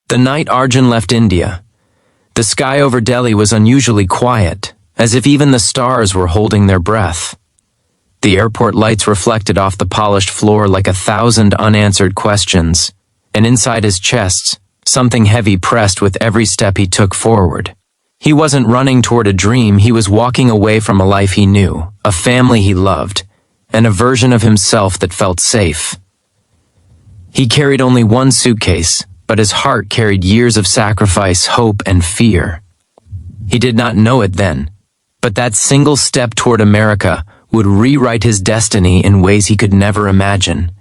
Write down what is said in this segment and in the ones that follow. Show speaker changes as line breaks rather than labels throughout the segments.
The night Arjun left India, the sky over Delhi was unusually quiet, as if even the stars were holding their breath. The airport lights reflected off the polished floor like 1,000 unanswered questions, and inside his chest, something heavy pressed with every step he took forward. He wasn't running toward a dream, he was walking away from a life he knew, a family he loved, and a version of himself that felt safe. He carried only one suitcase, but his heart carried years of sacrifice, hope, and fear. He did not know it then, but that single step toward America would rewrite his destiny in ways he could never imagine.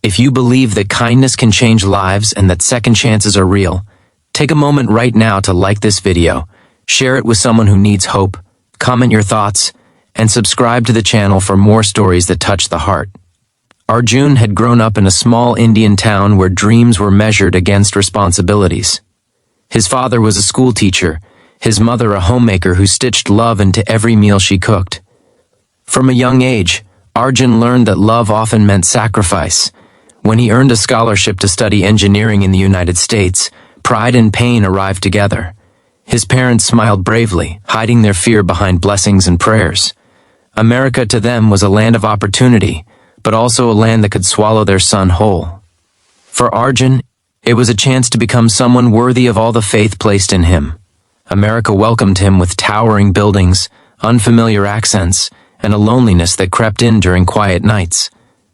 If you believe that kindness can change lives and that second chances are real, take a moment right now to like this video, share it with someone who needs hope, comment your thoughts, and subscribe to the channel for more stories that touch the heart. Arjun had grown up in a small Indian town where dreams were measured against responsibilities. His father was a school teacher, his mother a homemaker who stitched love into every meal she cooked. From a young age, Arjun learned that love often meant sacrifice. When he earned a scholarship to study engineering in the United States, pride and pain arrived together. His parents smiled bravely, hiding their fear behind blessings and prayers. America to them was a land of opportunity, but also a land that could swallow their son whole. For Arjun, it was a chance to become someone worthy of all the faith placed in him. America welcomed him with towering buildings, unfamiliar accents, and a loneliness that crept in during quiet nights.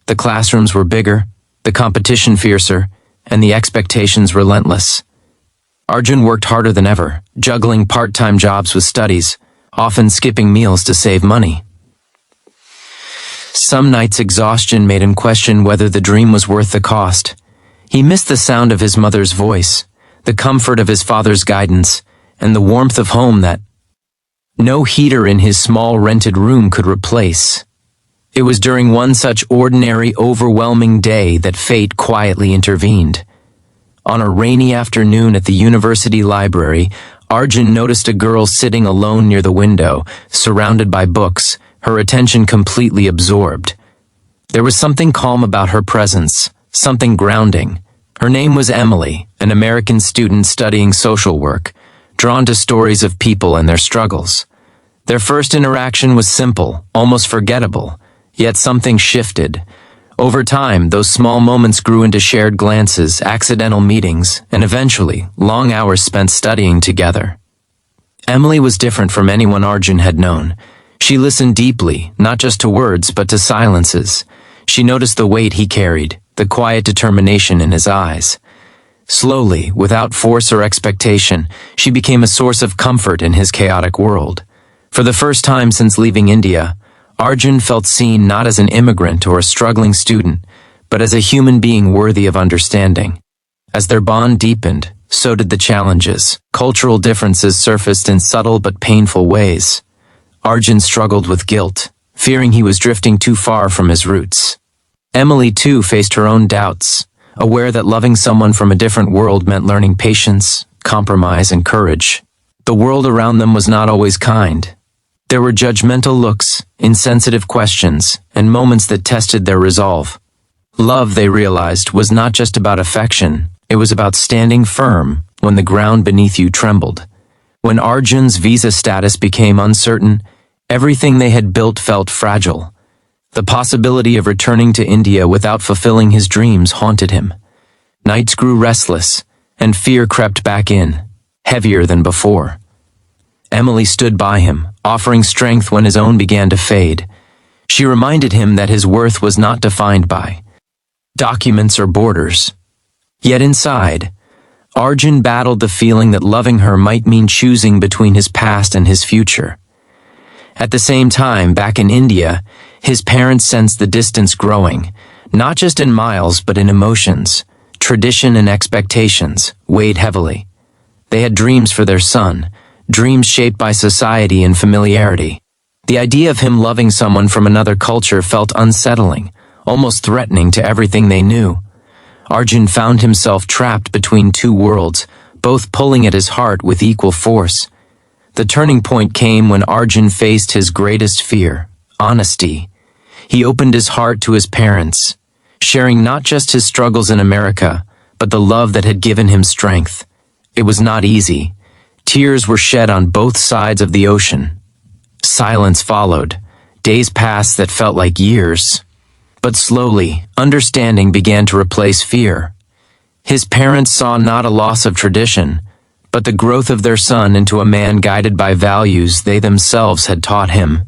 The classrooms were bigger, the competition fiercer, and the expectations relentless. Arjun worked harder than ever, juggling part-time jobs with studies, often skipping meals to save money. Some nights exhaustion made him question whether the dream was worth the cost. He missed the sound of his mother's voice, the comfort of his father's guidance, and the warmth of home that no heater in his small rented room could replace. It was during one such ordinary, overwhelming day that fate quietly intervened. On a rainy afternoon at the university library, Arjun noticed a girl sitting alone near the window, surrounded by books, her attention completely absorbed. There was something calm about her presence, something grounding. Her name was Emily, an American student studying social work, drawn to stories of people and their struggles. Their first interaction was simple, almost forgettable, yet something shifted. Over time, those small moments grew into shared glances, accidental meetings, and eventually, long hours spent studying together. Emily was different from anyone Arjun had known. She listened deeply, not just to words, but to silences. She noticed the weight he carried, the quiet determination in his eyes. Slowly, without force or expectation, she became a source of comfort in his chaotic world. For the first time since leaving India, Arjun felt seen not as an immigrant or a struggling student, but as a human being worthy of understanding. As their bond deepened, so did the challenges. Cultural differences surfaced in subtle but painful ways. Arjun struggled with guilt, fearing he was drifting too far from his roots. Emily, too, faced her own doubts, aware that loving someone from a different world meant learning patience, compromise, and courage. The world around them was not always kind. There were judgmental looks, insensitive questions, and moments that tested their resolve. Love, they realized, was not just about affection, it was about standing firm when the ground beneath you trembled. When Arjun's visa status became uncertain, everything they had built felt fragile. The possibility of returning to India without fulfilling his dreams haunted him. Nights grew restless, and fear crept back in, heavier than before. Emily stood by him, offering strength when his own began to fade. She reminded him that his worth was not defined by documents or borders. Yet inside, Arjun battled the feeling that loving her might mean choosing between his past and his future. At the same time, back in India, his parents sensed the distance growing, not just in miles but in emotions. Tradition and expectations weighed heavily. They had dreams for their son, dreams shaped by society and familiarity. The idea of him loving someone from another culture felt unsettling, almost threatening to everything they knew. Arjun found himself trapped between two worlds, both pulling at his heart with equal force. The turning point came when Arjun faced his greatest fear, honesty. He opened his heart to his parents, sharing not just his struggles in America, but the love that had given him strength. It was not easy. Tears were shed on both sides of the ocean. Silence followed. Days passed that felt like years. But slowly, understanding began to replace fear. His parents saw not a loss of tradition, but the growth of their son into a man guided by values they themselves had taught him.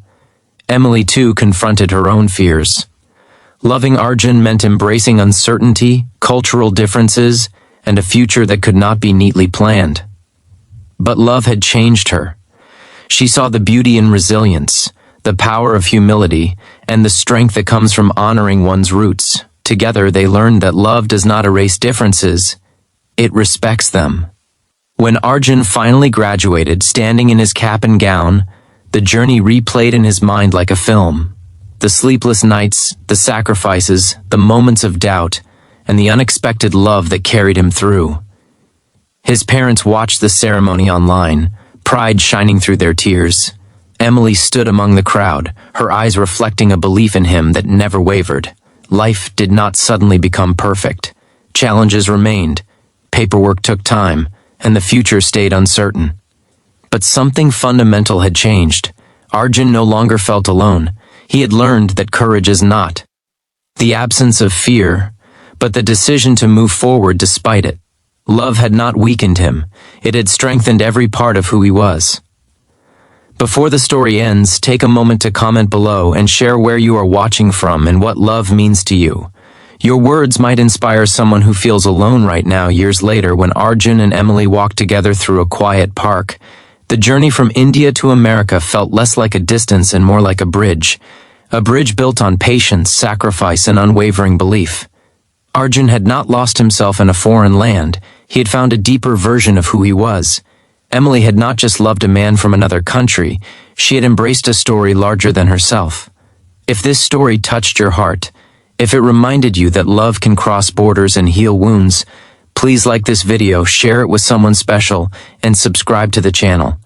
Emily, too, confronted her own fears. Loving Arjun meant embracing uncertainty, cultural differences, and a future that could not be neatly planned. But love had changed her. She saw the beauty in resilience, the power of humility, and the strength that comes from honoring one's roots. Together they learned that love does not erase differences, it respects them. When Arjun finally graduated, standing in his cap and gown, the journey replayed in his mind like a film. The sleepless nights, the sacrifices, the moments of doubt, and the unexpected love that carried him through. His parents watched the ceremony online, pride shining through their tears. Emily stood among the crowd, her eyes reflecting a belief in him that never wavered. Life did not suddenly become perfect. Challenges remained, paperwork took time, and the future stayed uncertain. But something fundamental had changed. Arjun no longer felt alone. He had learned that courage is not the absence of fear, but the decision to move forward despite it. Love had not weakened him. It had strengthened every part of who he was. Before the story ends, take a moment to comment below and share where you are watching from and what love means to you. Your words might inspire someone who feels alone right now. Years later, when Arjun and Emily walked together through a quiet park, the journey from India to America felt less like a distance and more like a bridge built on patience, sacrifice, and unwavering belief. Arjun had not lost himself in a foreign land. He had found a deeper version of who he was. Emily had not just loved a man from another country, she had embraced a story larger than herself. If this story touched your heart, if it reminded you that love can cross borders and heal wounds, please like this video, share it with someone special, and subscribe to the channel.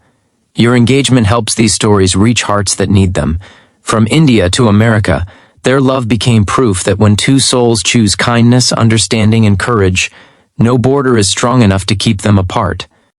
Your engagement helps these stories reach hearts that need them. From India to America, their love became proof that when two souls choose kindness, understanding, and courage, no border is strong enough to keep them apart.